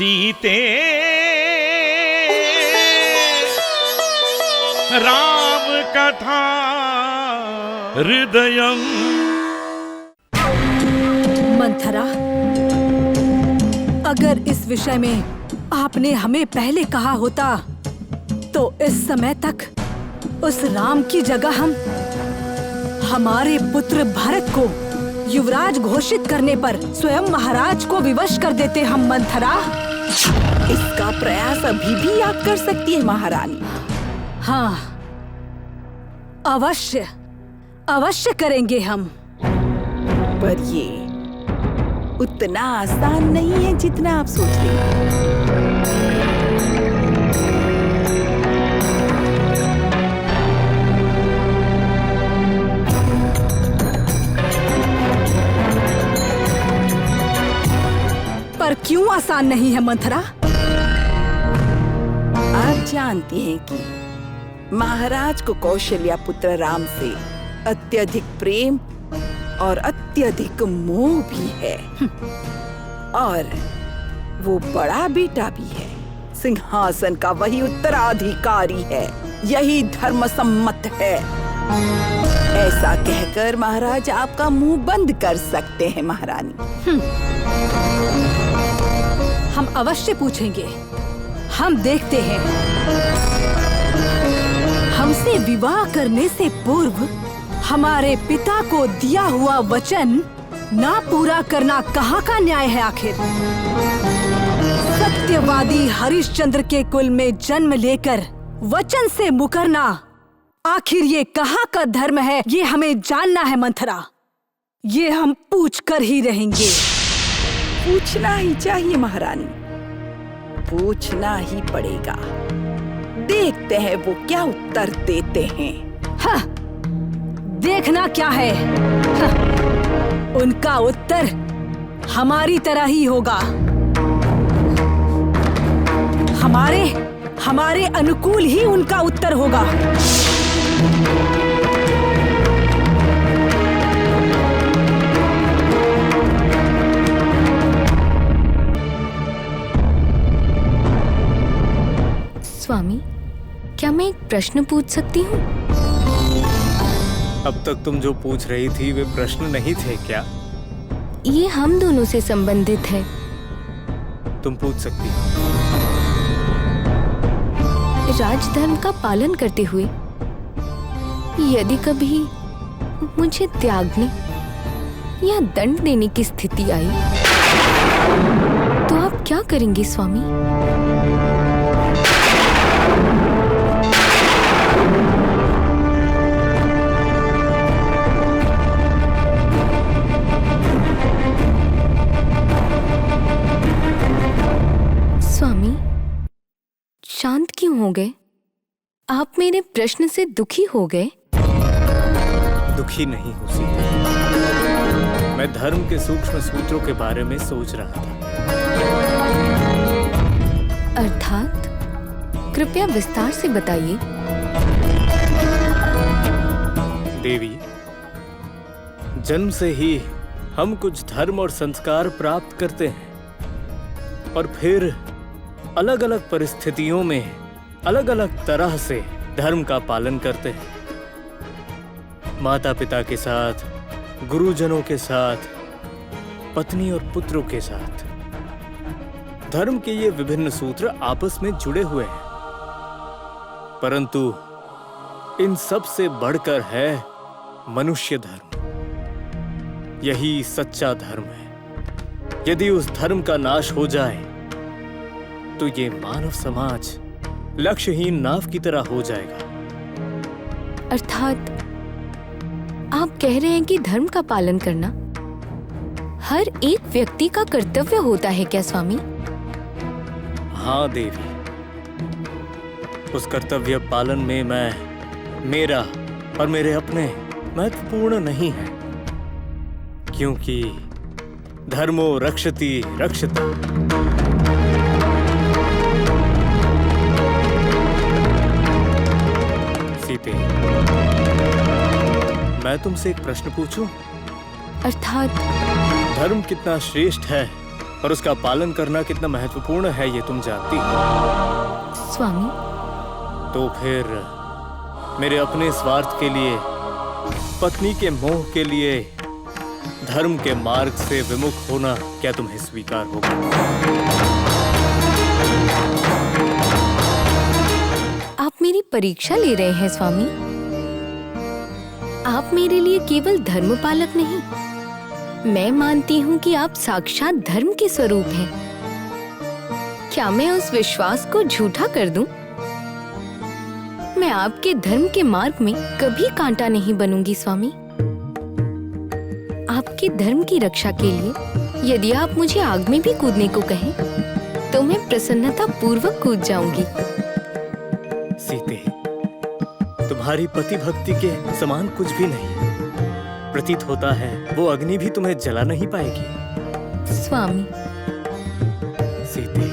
सीते राम कथा हृदयम। मंथरा, अगर इस विषय में आपने हमें पहले कहा होता तो इस समय तक उस राम की जगह हम हमारे पुत्र भरत को युवराज घोषित करने पर स्वयं महाराज को विवश कर देते हम। मंथरा, इसका प्रयास अभी भी आप कर सकती है महारानी। हाँ, अवश्य अवश्य करेंगे हम। पर ये उतना आसान नहीं है जितना आप सोच रही हैं। पर क्यों आसान नहीं है मंथरा? आप जानती हैं कि महाराज को कौशल्या पुत्र राम से अत्यधिक प्रेम और अत्यधिक मोह भी है, और वो बड़ा बेटा भी है। सिंहासन का वही उत्तराधिकारी है, यही धर्म सम्मत है। ऐसा कहकर महाराज आपका मुंह बंद कर सकते हैं महारानी। हम अवश्य पूछेंगे, हम देखते हैं। हमसे विवाह करने से पूर्व हमारे पिता को दिया हुआ वचन ना पूरा करना कहाँ का न्याय है आखिर? सत्यवादी हरिश्चंद्र के कुल में जन्म लेकर वचन से मुकरना आखिर ये कहाँ का धर्म है? ये हमें जानना है मंथरा। ये हम पूछ कर ही रहेंगे। पूछना ही चाहिए महारानी, पूछना ही पड़ेगा। देखते हैं वो क्या उत्तर देते हैं। हाँ, देखना क्या है? हाँ, उनका उत्तर हमारी तरह ही होगा। हमारे अनुकूल ही उनका उत्तर होगा। स्वामी, क्या मैं एक प्रश्न पूछ सकती हूँ? अब तक तुम जो पूछ रही थी वे प्रश्न नहीं थे क्या? ये हम दोनों से संबंधित है। तुम पूछ सकती हो। राजधर्म का पालन करते हुए यदि कभी मुझे त्यागने या दंड देने की स्थिति आई तो आप क्या करेंगे स्वामी? स्वामी, शांत क्यों हो गए? आप मेरे प्रश्न से दुखी हो गए? दुखी नहीं हो सीते, मैं धर्म के सूक्ष्म सूत्रों के बारे में सोच रहा था। अर्थात? कृपया विस्तार से बताइए। देवी, जन्म से ही हम कुछ धर्म और संस्कार प्राप्त करते हैं और फिर अलग अलग परिस्थितियों में अलग अलग तरह से धर्म का पालन करते हैं। माता पिता के साथ, गुरुजनों के साथ, पत्नी और पुत्रों के साथ। धर्म के ये विभिन्न सूत्र आपस में जुड़े हुए हैं, परंतु इन सब से बढ़कर है मनुष्य धर्म। यही सच्चा धर्म है। यदि उस धर्म का नाश हो जाए तो ये मानव समाज लक्ष्यहीन नाव की तरह हो जाएगा। अर्थात आप कह रहे हैं कि धर्म का पालन करना हर एक व्यक्ति का कर्तव्य होता है क्या स्वामी? हाँ देवी, उस कर्तव्य पालन में मेरा और मेरे अपने महत्वपूर्ण नहीं है, क्योंकि धर्मो रक्षति रक्षति। सीते, मैं तुमसे एक प्रश्न पूछूं? अर्थात? धर्म कितना श्रेष्ठ है और उसका पालन करना कितना महत्वपूर्ण है ये तुम जानती हो। स्वामी, तो फिर मेरे अपने स्वार्थ के लिए, पत्नी के मोह के लिए धर्म के मार्ग से विमुख होना क्या तुम्हें स्वीकार होगा? आप मेरी परीक्षा ले रहे हैं स्वामी। आप मेरे लिए केवल धर्म पालक नहीं, मैं मानती हूँ कि आप साक्षात धर्म के स्वरूप हैं। क्या मैं उस विश्वास को झूठा कर दूं? मैं आपके धर्म के मार्ग में कभी कांटा नहीं बनूंगी स्वामी। आपके धर्म की रक्षा के लिए यदि आप मुझे आग में भी कूदने को कहें तो मैं प्रसन्नता पूर्वक कूद जाऊंगी। सीते, तुम्हारी पति भक्ति के समान कुछ भी नहीं। प्रतीत होता है वो अग्नि भी तुम्हें जला नहीं पाएगी। स्वामी, सीते,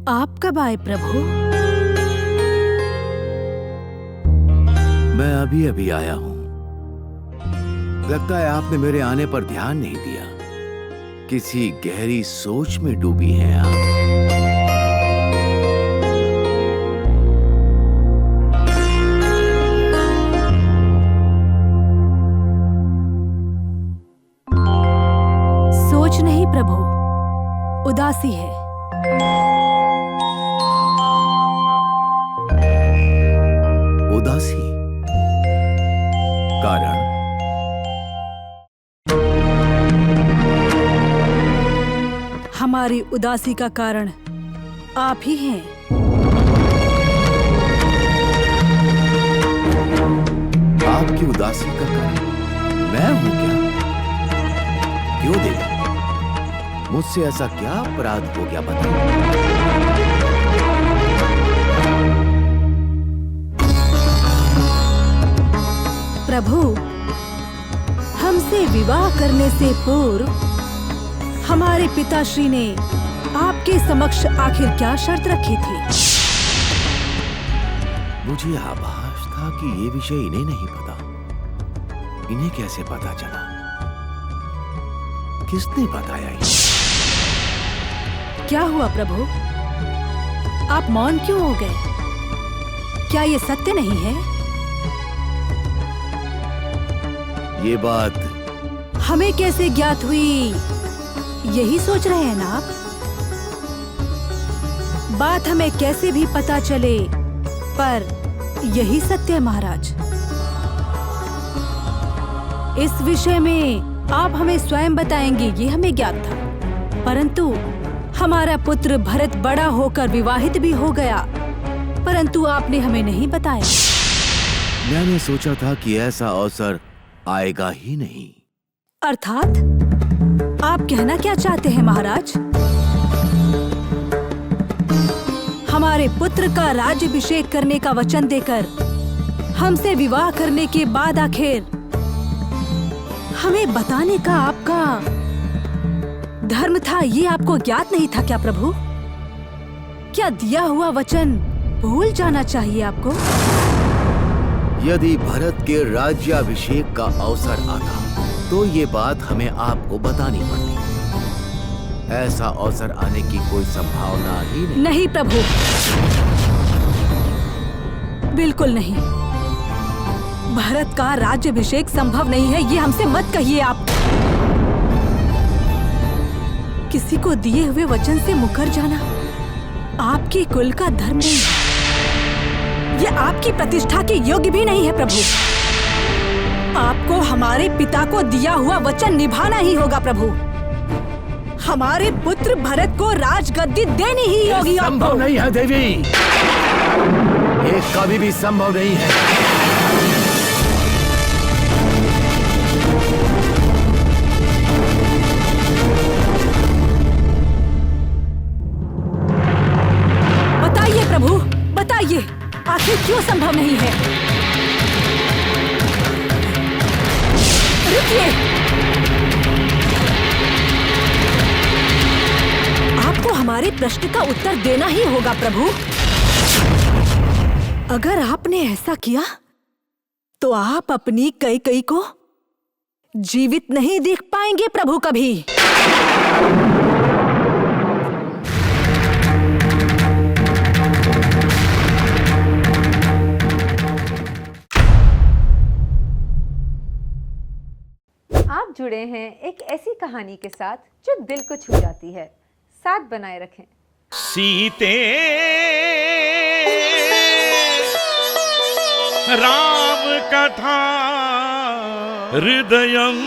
आप कब आए प्रभु? मैं अभी अभी आया हूं। लगता है आपने मेरे आने पर ध्यान नहीं दिया। किसी गहरी सोच में डूबी हैं आप। सोच नहीं प्रभु, उदासी है। उदासी? कारण? हमारी उदासी का कारण आप ही हैं। आपकी उदासी का कारण मैं हूं क्या? क्यों देवी, मुझसे ऐसा क्या अपराध हो गया बताइए। प्रभु, हमसे विवाह करने से पूर्व हमारे पिताश्री ने आपके समक्ष आखिर क्या शर्त रखी थी? मुझे आभास था कि ये विषय इन्हें नहीं पता। इन्हें कैसे पता चला? किसने बताया इन्हें? क्या हुआ प्रभु? आप मौन क्यों हो गए? क्या ये सत्य नहीं है? ये बात हमें कैसे ज्ञात हुई, यही सोच रहे हैं ना आप? बात हमें कैसे भी पता चले, पर यही सत्य है महाराज। इस विषय में आप हमें स्वयं बताएंगे ये हमें ज्ञात था, परंतु हमारा पुत्र भरत बड़ा होकर विवाहित भी हो गया, परंतु आपने हमें नहीं बताया। मैंने सोचा था कि ऐसा अवसर आएगा ही नहीं। अर्थात आप कहना क्या चाहते हैं महाराज? हमारे पुत्र का राज्याभिषेक करने का वचन देकर हमसे विवाह करने के बाद आखिर हमें बताने का आपका धर्म था, ये आपको ज्ञात नहीं था क्या प्रभु? क्या दिया हुआ वचन भूल जाना चाहिए आपको? यदि भरत के राज्याभिषेक का अवसर आता तो ये बात हमें आपको बतानी पड़ती। ऐसा अवसर आने की कोई संभावना ही नहीं। नहीं प्रभु, बिल्कुल नहीं। भरत का राज्याभिषेक संभव नहीं है, ये हमसे मत कहिए आप। किसी को दिए हुए वचन से मुकर जाना आपके कुल का धर्म नहीं है। ये आपकी प्रतिष्ठा के योग्य भी नहीं है प्रभु। आपको हमारे पिता को दिया हुआ वचन निभाना ही होगा प्रभु। हमारे पुत्र भरत को राजगद्दी देनी ही होगी आपको। संभव नहीं है देवी। ये कभी भी संभव नहीं है। बताइए प्रभु, बताइए आखिर क्यों संभव नहीं है? रुकिए, आपको हमारे प्रश्न का उत्तर देना ही होगा प्रभु। अगर आपने ऐसा किया तो आप अपनी कैकई को जीवित नहीं देख पाएंगे प्रभु कभी। आप जुड़े हैं एक ऐसी कहानी के साथ जो दिल को छू जाती है। साथ बनाए रखें। सीते राम कथा हृदयं